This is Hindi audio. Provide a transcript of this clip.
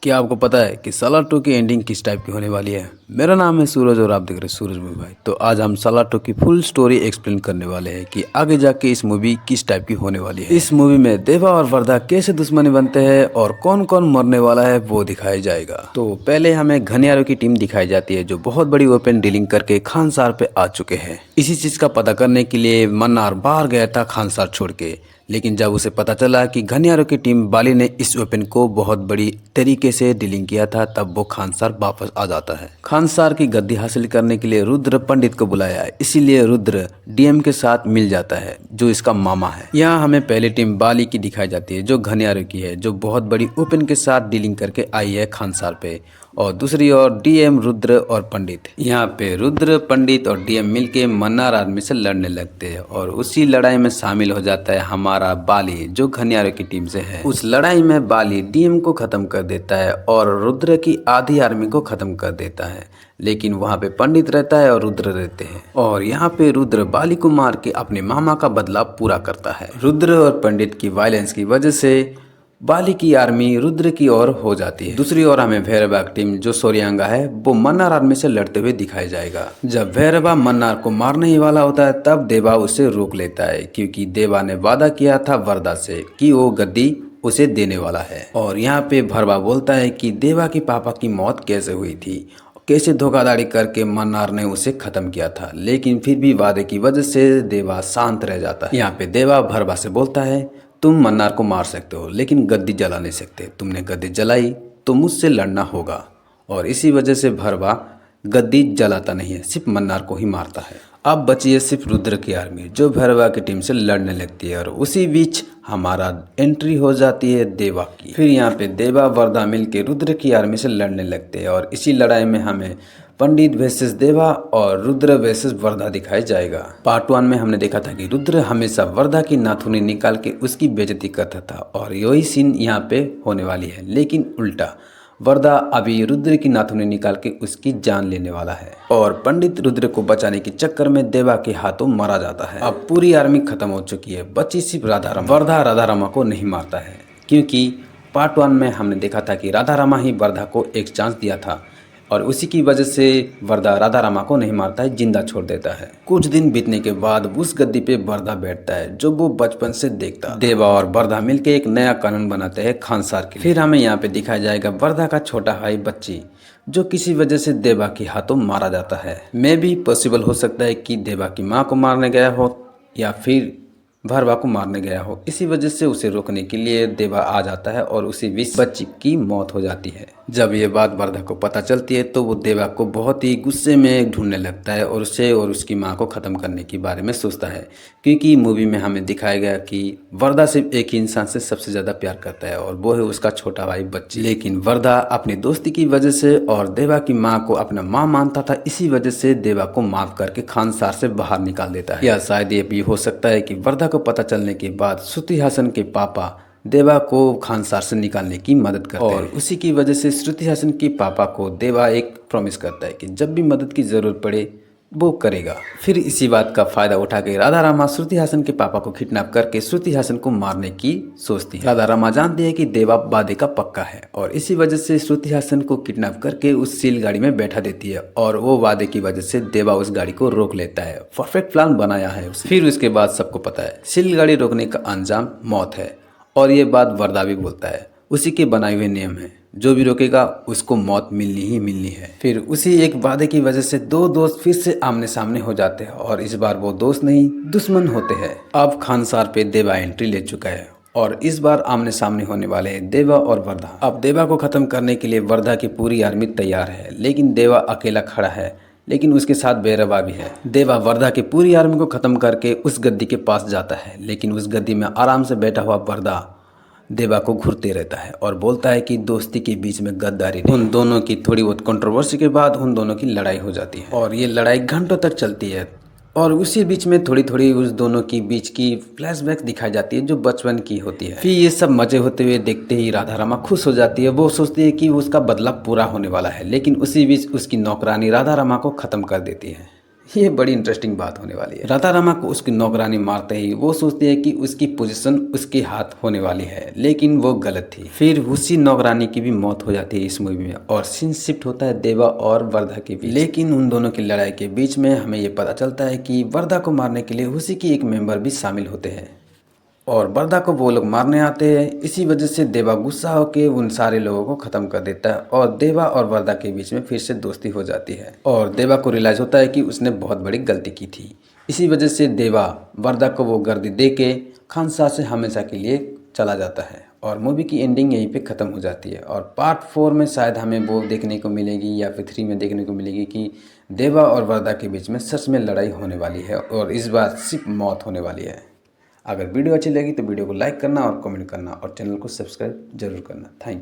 क्या आपको पता है कि सालार 2 की एंडिंग किस टाइप की होने वाली है। मेरा नाम है सूरज और आप देख रहे हैं सूरज मूवी भाई। तो आज हम सालार 2 की फुल स्टोरी एक्सप्लेन करने वाले हैं कि आगे जाके इस मूवी किस टाइप की होने वाली है। इस मूवी में देवा और वर्दा कैसे दुश्मनी बनते हैं और कौन कौन मरने वाला है वो दिखाया जाएगा। तो पहले हमें घनियारों की टीम दिखाई जाती है जो बहुत बड़ी ओपन डीलिंग करके खानसार पे आ चुके हैं। इसी चीज का पता करने के लिए मन्नार बाहर गया था खानसार छोड़ के, लेकिन जब उसे पता चला कि घनियारों की टीम बाली ने इस वेपन को बहुत बड़ी तरीके से डीलिंग किया था, तब वो खानसार वापस आ जाता है। खानसार की गद्दी हासिल करने के लिए रुद्र पंडित को बुलाया है, इसीलिए रुद्र डीएम के साथ मिल जाता है जो इसका मामा है। यहाँ हमें पहली टीम बाली की दिखाई जाती है जो घनियारों की है, जो बहुत बड़ी ओपन के साथ डीलिंग करके आई है खानसार पे। और दूसरी ओर डीएम रुद्र और पंडित। यहाँ पे रुद्र पंडित और डीएम मिलके मन्नार आर्मी से लड़ने लगते हैं और उसी लड़ाई में शामिल हो जाता है हमारा बाली जो घनियारों की टीम से है। उस लड़ाई में बाली डीएम को खत्म कर देता है और रुद्र की आधी आर्मी को खत्म कर देता है, लेकिन वहाँ पे पंडित रहता है और रुद्र रहते हैं। और यहाँ पे रुद्र बाली को मार के अपने मामा का बदला पूरा करता है। रुद्र और पंडित की वायलेंस की वजह से बाली की आर्मी रुद्र की ओर हो जाती है। दूसरी ओर हमें भैरवा टीम जो सोरियांगा है वो मन्नार आर्मी से लड़ते हुए दिखाया जाएगा। जब भैरवा मन्नार को मारने ही वाला होता है तब देवा उसे रोक लेता है, क्योंकि देवा ने वादा किया था वर्दा से कि वो गद्दी उसे देने वाला है। और यहाँ पे भैरवा बोलता है कि देवा के पापा की मौत कैसे हुई थी, कैसे धोखाधड़ी करके मन्नार ने उसे खत्म किया था, लेकिन फिर भी वादे की वजह से देवा शांत रह जाता है। यहाँ पे देवा भैरवा से बोलता है तुम मन्नार को मार सकते हो लेकिन गद्दी जला नहीं सकते, तुमने गद्दी जलाई तो मुझसे लड़ना होगा। और इसी वजह से भैरवा गद्दी जलाता नहीं है, सिर्फ मन्नार को ही मारता है। अब बची है सिर्फ रुद्र की आर्मी जो भैरवा की टीम से लड़ने लगती है और उसी बीच हमारा एंट्री हो जाती है देवा की। फिर यहाँ पे देवा वर्दा मिल के रुद्र की आर्मी से लड़ने लगते हैं और इसी लड़ाई में हमें पंडित वर्सेस देवा और रुद्र वर्सेस वर्दा दिखाया जाएगा। पार्ट 1 में हमने देखा था कि रुद्र हमेशा वर्दा की नाथुनी निकाल के उसकी बेइज्जती करता था और यही सीन यहाँ पे होने वाली है, लेकिन उल्टा वर्दा अभी रुद्र की नाथुनी निकाल के उसकी जान लेने वाला है और पंडित रुद्र को बचाने के चक्कर में देवा के हाथों मारा जाता है। अब पूरी आर्मी खत्म हो चुकी है, बची सिर्फ राधारामा। वर्दा राधारामा को नहीं मारता है क्योंकि पार्ट 1 में हमने देखा था कि राधारामा ही वर्दा को एक चांस दिया था और उसी की वजह से वर्दा राधारामा को नहीं मारता है, जिंदा छोड़ देता है। कुछ दिन बीतने के बाद उस गद्दी पे वर्दा बैठता है जो वो बचपन से देखता। देवा और वर्दा मिलके एक नया कानून बनाते हैं खानसार के लिए। फिर हमें यहाँ पे दिखाया जाएगा वर्दा का छोटा भाई बच्ची जो किसी वजह से देवा के हाथों मारा जाता है। मे भी पॉसिबल हो सकता है कि देवा की माँ को मारने गया हो या फिर भैरवा को मारने गया हो, इसी वजह से उसे रोकने के लिए देवा आ जाता है और उसी बीच बच्ची की मौत हो जाती है। जब ये बात वर्दा को पता चलती है तो वो देवा को बहुत ही गुस्से में ढूंढने लगता है और उसे और उसकी माँ को ख़त्म करने के बारे में सोचता है, क्योंकि मूवी में हमें दिखाया गया कि वर्दा सिर्फ एक ही इंसान से सबसे ज़्यादा प्यार करता है और वो है उसका छोटा भाई बच्ची। लेकिन वर्दा अपनी दोस्ती की वजह से और देवा की माँ को अपना माँ मानता था, इसी वजह से देवा को माफ़ करके खानसार से बाहर निकाल देता है। या शायद ये भी हो सकता है कि वर्दा को पता चलने के बाद श्रुति हासन के पापा देवा को खानसार से निकालने की मदद करते हैं और उसी की वजह से श्रुति हासन के पापा को देवा एक प्रॉमिस करता है कि जब भी मदद की जरूरत पड़े वो करेगा। फिर इसी बात का फायदा उठा के राधारामा श्रुति हासन के पापा को किडनैप करके श्रुति हासन को मारने की सोचती है। राधारामा जानती है कि देवा वादे का पक्का है और इसी वजह से श्रुति हासन को किडनैप करके उस सील गाड़ी में बैठा देती है और वो वादे की वजह से देवा उस गाड़ी को रोक लेता है। परफेक्ट प्लान बनाया है उसने। फिर उसके बाद सबको पता है सील गाड़ी रोकने का अंजाम मौत है और ये बात वर्दा भी बोलता है, उसी के बनाए हुए नियम है, जो भी रोकेगा उसको मौत मिलनी ही मिलनी है। फिर उसी एक वादे की वजह से दो दोस्त फिर से आमने सामने हो जाते हैं और इस बार वो दोस्त नहीं दुश्मन होते हैं। अब खानसार पे देवा एंट्री ले चुका है और इस बार आमने सामने होने वाले हैं देवा और वर्दा। अब देवा को खत्म करने के लिए वर्दा की पूरी आर्मी तैयार है, लेकिन देवा अकेला खड़ा है, लेकिन उसके साथ भैरवा भी है। देवा वर्दा की पूरी आर्मी को खत्म करके उस गद्दी के पास जाता है, लेकिन उस गद्दी में आराम से बैठा हुआ वर्दा देवा को घूरते रहता है और बोलता है कि दोस्ती के बीच में गद्दारी नहीं। उन दोनों की थोड़ी बहुत कंट्रोवर्सी के बाद उन दोनों की लड़ाई हो जाती है और ये लड़ाई घंटों तक चलती है और उसी बीच में थोड़ी थोड़ी उस दोनों की बीच की फ्लैशबैक दिखाई जाती है जो बचपन की होती है। फिर ये सब मजे होते हुए देखते ही राधारामा खुश हो जाती है। वो सोचती है कि उसका बदला पूरा होने वाला है, लेकिन उसी बीच उसकी नौकरानी राधारामा को खत्म कर देती है। ये बड़ी इंटरेस्टिंग बात होने वाली है। राधा रमा को उसकी नौकरानी मारते ही वो सोचती है कि उसकी पोजीशन उसके हाथ होने वाली है, लेकिन वो गलत थी। फिर उसी नौकरानी की भी मौत हो जाती है इस मूवी में और सीन शिफ्ट होता है देवा और वर्धा के बीच। लेकिन उन दोनों की लड़ाई के बीच में हमें ये पता चलता है कि वर्धा को मारने के लिए उसी की एक मेंबर भी शामिल होते हैं और वर्धा को वो लोग मारने आते हैं। इसी वजह से देवा गुस्सा होकर उन सारे लोगों को खत्म कर देता है और देवा और वर्धा के बीच में फिर से दोस्ती हो जाती है और देवा को रियलाइज होता है कि उसने बहुत बड़ी गलती की थी। इसी वजह से देवा वर्धा को वो गर्दी दे के खानसा से हमेशा के लिए चला जाता है और मूवी की एंडिंग यहीं पे ख़त्म हो जाती है। और पार्ट 4 में शायद हमें वो देखने को मिलेगी या फिर 3 में देखने को मिलेगी कि देवा और वर्धा के बीच में सच में लड़ाई होने वाली है और इस बार सिर्फ मौत होने वाली है। अगर वीडियो अच्छी लगी तो वीडियो को लाइक करना और कमेंट करना और चैनल को सब्सक्राइब जरूर करना। Thank you.